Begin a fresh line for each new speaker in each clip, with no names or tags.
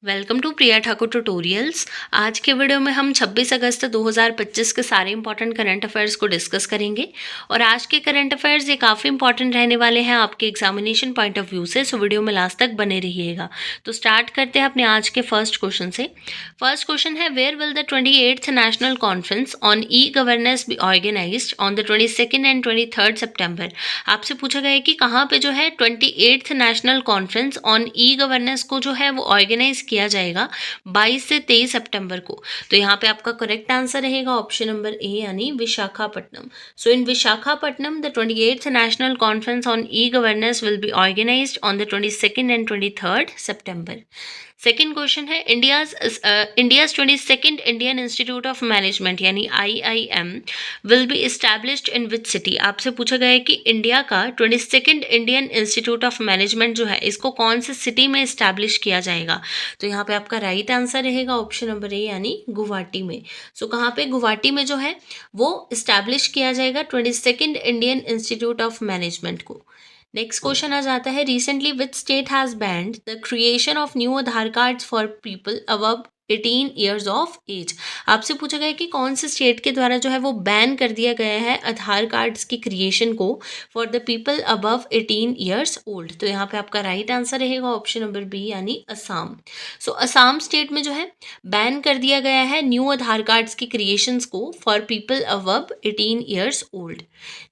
Welcome to Priya Thakur tutorials. आज के video में हम 26 अगस्त 2025 के सारे इंपॉर्टेंट करंट अफेयर्स को डिस्कस करेंगे और आज के करंट अफेयर्स ये काफ़ी इंपॉर्टेंट रहने वाले हैं आपके एग्जामिनेशन पॉइंट ऑफ व्यू से, सो वीडियो में लास्ट तक बने रहिएगा। तो स्टार्ट करते हैं अपने आज के फर्स्ट क्वेश्चन से। फर्स्ट क्वेश्चन है, where will the 28th national conference on e governance be organised on the 22nd and 23rd सितंबर। आपसे पूछा गया है कि कहाँ पे जो है 28th national conference on e governance को जो है वो ऑर्गेनाइज किया जाएगा 22 से 23 सितंबर को। तो यहाँ पे आपका करेक्ट आंसर रहेगा ऑप्शन नंबर ए यानी Visakhapatnam. So in Visakhapatnam the 28th national conference on e governance will be organised on the 22nd and 23rd सितंबर। सेकेंड क्वेश्चन है, India's 22nd Indian institute of management यानी IIM will be established in which city. आपसे पूछा गया है कि India का 22nd Indian institute of management जो है इसको कौन से सिटी में इस्टेब्लिश किया जाएगा। तो यहाँ पे आपका राइट आंसर रहेगा ऑप्शन नंबर ए यानी गुवाहाटी में। सो कहाँ पे गुवाहाटी में जो है वो इस्टेब्लिश किया जाएगा 22nd Indian institute of management को। नेक्स्ट क्वेश्चन आ जाता है, recently which state has banned the creation of new Aadhaar cards for people above 18 years of age. आपसे पूछा गया है कि कौन से स्टेट के द्वारा जो है वो बैन कर दिया गया है आधार कार्ड्स की क्रिएशन को for the people above 18 years old. तो यहाँ पे आपका राइट आंसर रहेगा ऑप्शन नंबर बी यानी असम। सो असम स्टेट में जो है बैन कर दिया गया है न्यू आधार कार्ड्स की क्रिएशंस को for people above 18 years old.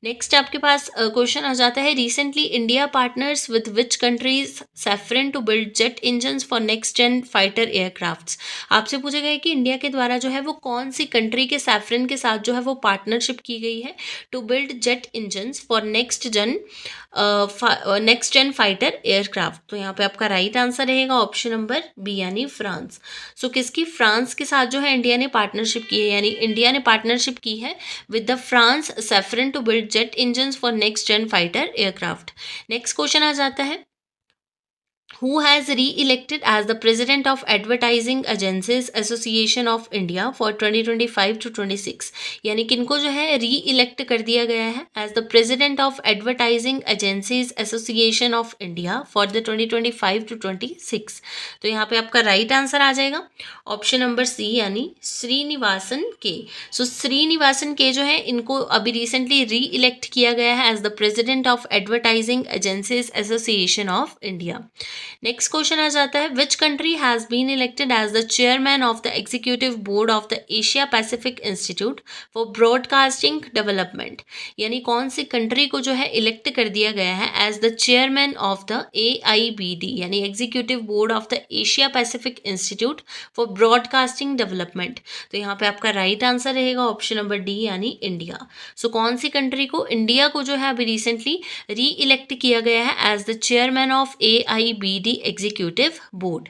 Next आपके पास क्वेश्चन आ जाता है, recently India partners with which countries Safran to build jet engines for next gen fighter aircrafts. आपसे पूछा गया है कि इंडिया के द्वारा जो है वो कौन सी कंट्री के सैफरन के साथ जो है वो पार्टनरशिप की गई है to build jet engines for next gen fighter aircraft. तो यहाँ पे आपका राइट आंसर रहेगा ऑप्शन नंबर बी यानी फ्रांस। सो किसकी, फ्रांस के साथ जो है इंडिया ने पार्टनरशिप की है, यानी इंडिया ने पार्टनरशिप की है with the France Safran to build jet engines for next gen fighter aircraft. Next question आ जाता है, who has re-elected as the president of Advertising Agencies Association of India for 2025 to 26। यानी किनको जो है री इलेक्ट कर दिया गया है as the president of advertising agencies association of India for the 2025 to 26। तो यहाँ पे आपका राइट आंसर आ जाएगा ऑप्शन नंबर सी यानी श्रीनिवासन के। सो श्रीनिवासन के जो है इनको अभी रिसेंटली री इलेक्ट किया गया है as the president of advertising agencies association of India. Next question आ जाता है, which country has been elected as the chairman of the executive board of the Asia Pacific institute for broadcasting development. यानी कौन सी country को जो है elect कर दिया गया है as the chairman of the AIBD यानी executive board of the Asia Pacific institute for broadcasting development. तो यहाँ पे आपका राइट आंसर रहेगा ऑप्शन नंबर डी यानी इंडिया। सो कौन सी कंट्री को, इंडिया को जो है अभी रिसेंटली री इलेक्ट किया गया है as the chairman of AIBD executive board.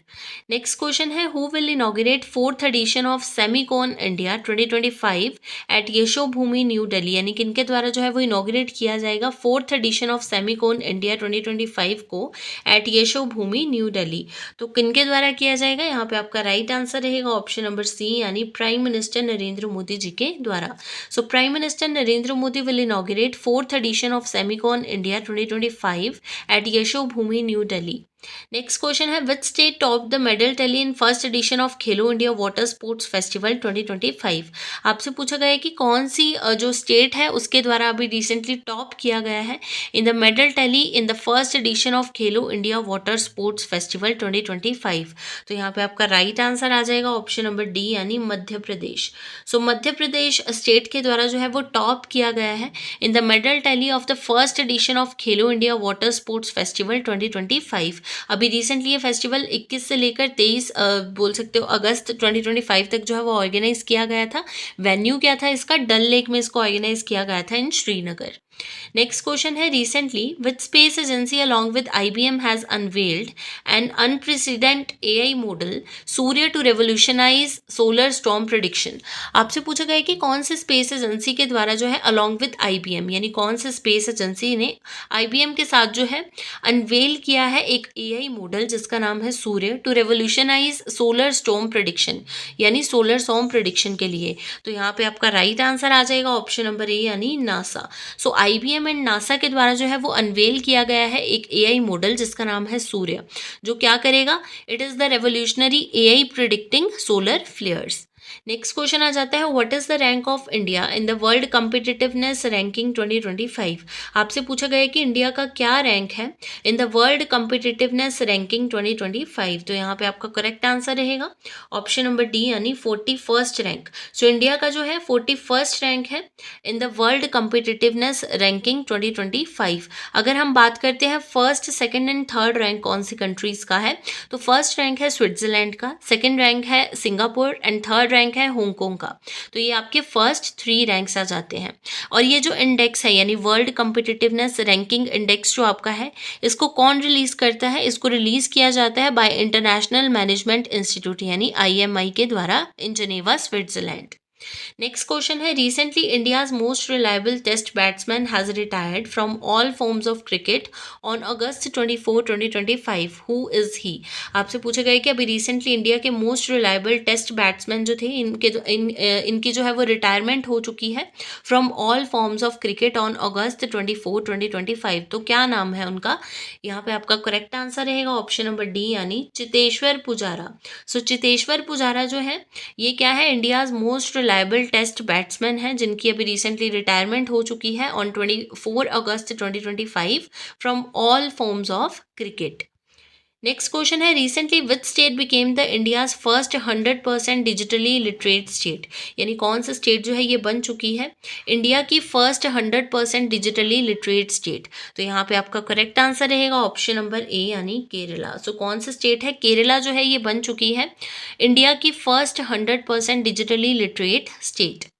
Next question है, who will inaugurate 4th edition of Semicon India 2025 at Yashobhoomi new Delhi. यानी किनके द्वारा जो है वो इनॉग्रेट किया जाएगा 4th edition of Semicon India 2025 को एट यशोभूमि न्यू दिल्ली। तो किनके द्वारा किया जाएगा, यहाँ पे आपका राइट आंसर रहेगा ऑप्शन नंबर सी यानी प्राइम मिनिस्टर नरेंद्र मोदी जी के द्वारा। So prime minister Narendra Modi will inaugurate 4th edition of Semicon India 2025 at Yashobhoomi new Delhi. Next question है, which state top the medal tally in first edition of Khelo India water sports festival 2025। आपसे पूछा गया है कि कौन सी जो स्टेट है उसके द्वारा अभी रिसेंटली टॉप किया गया है in the medal tally in the first edition of Khelo India water sports festival 2025। तो यहाँ पे आपका राइट आंसर आ जाएगा ऑप्शन नंबर डी यानी मध्य प्रदेश। सो मध्य प्रदेश स्टेट के द्वारा जो है वो टॉप किया गया है in the medal tally of the first edition of Khelo India water sports festival 2025। अभी रिसेंटली ये फेस्टिवल 21 से लेकर 23 बोल सकते हो अगस्त 2025 तक जो है वो ऑर्गेनाइज किया गया था। वेन्यू क्या था इसका, डल लेक में इसको ऑर्गेनाइज किया गया था इन श्रीनगर। नेक्स्ट क्वेश्चन है, recently which space agency along with IBM has unveiled an unprecedented AI model Surya to revolutionise solar storm prediction. आपसे पूछा गया है कि कौन से स्पेस एजेंसी के द्वारा जो है अलॉन्ग विद IBM यानी कौन से स्पेस एजेंसी ने IBM के साथ जो है अनवेल किया है एक AI मॉडल जिसका नाम है Surya to revolutionise solar storm prediction यानी सोलर स्टॉर्म प्रेडिक्शन के लिए। तो यहाँ पे आपका राइट आंसर आ जाएगा ऑप्शन नंबर ए यानी NASA. So IBM and NASA के द्वारा जो है वो अनवेल किया गया है एक AI मॉडल जिसका नाम है सूर्य, जो क्या करेगा, it is the revolutionary AI predicting solar flares. Next question आ जाता है, what is the rank of India in the world competitiveness ranking 2025। आपसे पूछा गया है कि इंडिया का क्या रैंक है इन द वर्ल्ड कम्पिटिटिवनेस रैंकिंग 2025। तो यहाँ पे आपका करेक्ट आंसर रहेगा ऑप्शन नंबर डी यानी 41st रैंक। सो इंडिया का जो है 41st रैंक है इन द वर्ल्ड कम्पिटिटिवनेस रैंकिंग 2025। अगर हम बात करते हैं first, second and third rank कौन सी कंट्रीज का है, तो फर्स्ट रैंक है स्विट्जरलैंड का, सेकंड रैंक है सिंगापुर एंड थर्ड रैंक है हांगकांग का। तो ये आपके फर्स्ट 3 रैंक्स आ जाते हैं। और ये जो इंडेक्स है यानी वर्ल्ड कम्पिटिटिवनेस रैंकिंग इंडेक्स जो आपका है, इसको कौन रिलीज करता है, इसको रिलीज किया जाता है बाय इंटरनेशनल मैनेजमेंट इंस्टीट्यूट यानी IMI के द्वारा in Geneva Switzerland. Next question है, recently India's most reliable test batsman has retired from all forms of cricket on August 24, 2025। Who is he. आपसे पूछा गया कि अभी रिसेंटली इंडिया के मोस्ट रिलायबल टेस्ट बैट्समैन जो थे इनकी जो है वो रिटायरमेंट हो चुकी है from all forms of cricket on August 24, 2025। तो क्या नाम है उनका। यहाँ पे आपका करेक्ट आंसर रहेगा ऑप्शन नंबर डी यानी चेतेश्वर पुजारा। सो चेतेश्वर पुजारा जो है ये क्या है, India's most reliable test batsman है जिनकी अभी रिसेंटली रिटायरमेंट हो चुकी है on 24 August 2025 from all forms of cricket. Next question है, recently which state became the India's first 100% digitally literate state. यानी कौन सा स्टेट जो है ये बन चुकी है इंडिया की फर्स्ट 100% डिजिटली लिटरेट स्टेट। तो यहाँ पे आपका करेक्ट आंसर रहेगा ऑप्शन नंबर ए यानी केरला। सो कौन सा स्टेट है, केरला जो है ये बन चुकी है इंडिया की फर्स्ट 100% डिजिटली लिटरेट स्टेट।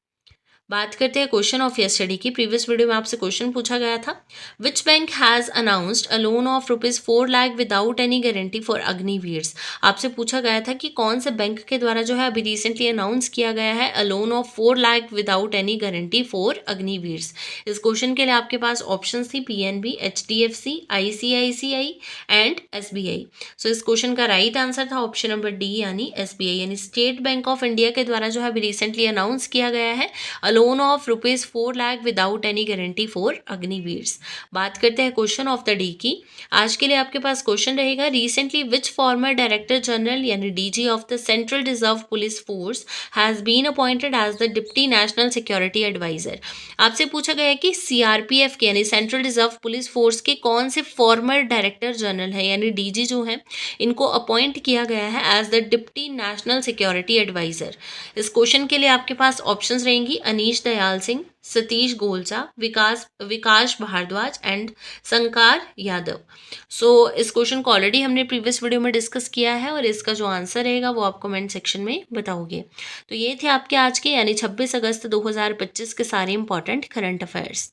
बात करते हैं क्वेश्चन ऑफ यस्टरडे की। प्रीवियस वीडियो में आपसे क्वेश्चन पूछा गया था, which bank has announced a loan of ₹4 lakh without any guarantee for Agniveers. आपसे पूछा गया था कि कौन से बैंक के द्वारा जो है अभी रिसेंटली अनाउंस किया गया है a loan of 4 lakh without any guarantee for Agniveers. इस क्वेश्चन के लिए आपके पास ऑप्शन थी PNB, HDFC, ICICI and SBI। So इस क्वेश्चन का राइट आंसर था ऑप्शन नंबर डी यानी SBI यानी स्टेट बैंक ऑफ इंडिया के द्वारा जो है अभी रिसेंटली अनाउंस किया गया है loan of ₹4 lakh without any guarantee for Agniveers. बात करते हैं क्वेश्चन ऑफ द डे की। आज के लिए आपके पास क्वेश्चन रहेगा, recently which former director general यानी DG of the central reserve police force has been appointed as the deputy national security adviser. आपसे पूछा गया है कि CRPF के यानी सेंट्रल रिजर्व पुलिस फोर्स के कौन से फॉर्मर डायरेक्टर जनरल है यानी DG जो है इनको अपॉइंट किया गया है as the deputy national security adviser. इस क्वेश्चन के लिए आपके पास ऑप्शंस रहेंगी अनीश दयाल सिंह, सतीश गोलचा, विकास भारद्वाज एंड संकार यादव। सो इस क्वेश्चन को ऑलरेडी हमने प्रीवियस वीडियो में डिस्कस किया है और इसका जो आंसर रहेगा वो आप कमेंट सेक्शन में बताओगे। तो ये थे आपके आज के यानी 26 अगस्त 2025 के सारे इंपॉर्टेंट करंट अफेयर्स।